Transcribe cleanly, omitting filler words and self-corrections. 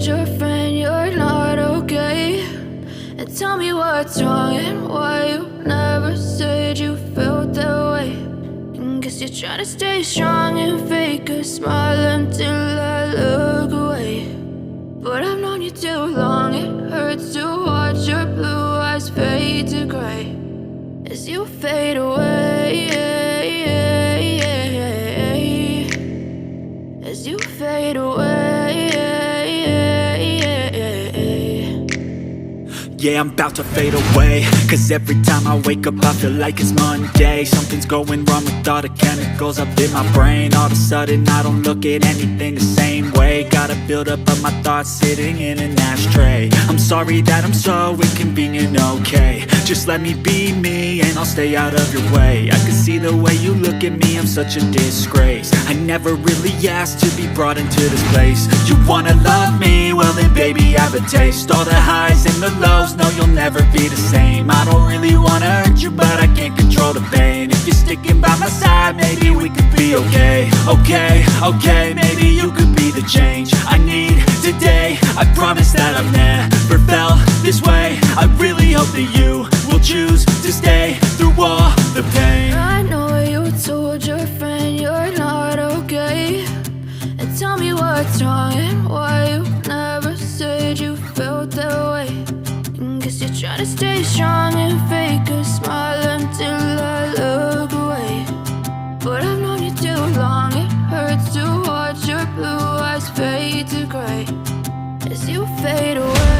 told your friend you're not okay? And tell me what's wrong and why you never said you felt that way. And guess you're trying to stay strong and fake a smile until I look away. But I've known you too long, it hurts to watch your blue eyes fade to gray as you fade away, as you fade away. Yeah, I'm about to fade away, cause every time I wake up I feel like it's Monday. Something's going wrong with all the chemicals up in my brain. All of a sudden I don't look at anything the same way. Got a buildup of my thoughts sitting in an ashtray. I'm sorry that I'm so inconvenient, okay? Just let me be me and I'll stay out of your way. I can see the way you look at me, I'm such a disgrace. I never really asked to be brought into this place. You wanna love me? Well then baby have a taste. All the highs and the lows, no, you'll never be the same. I don't really wanna hurt you, but I can't control the pain. If you're sticking by my side, maybe we could be okay. Okay, maybe you could be the change I need today. I promise that I've never felt this way. I really hope that you will choose to stay through all the pain. I know you told your friend you're not okay. And tell me what's wrong and why you never said you felt that way. Guess you're trying to stay strong and fake a smile until I look away. But I've known you too long, it hurts to watch your blue eyes fade to gray as you fade away.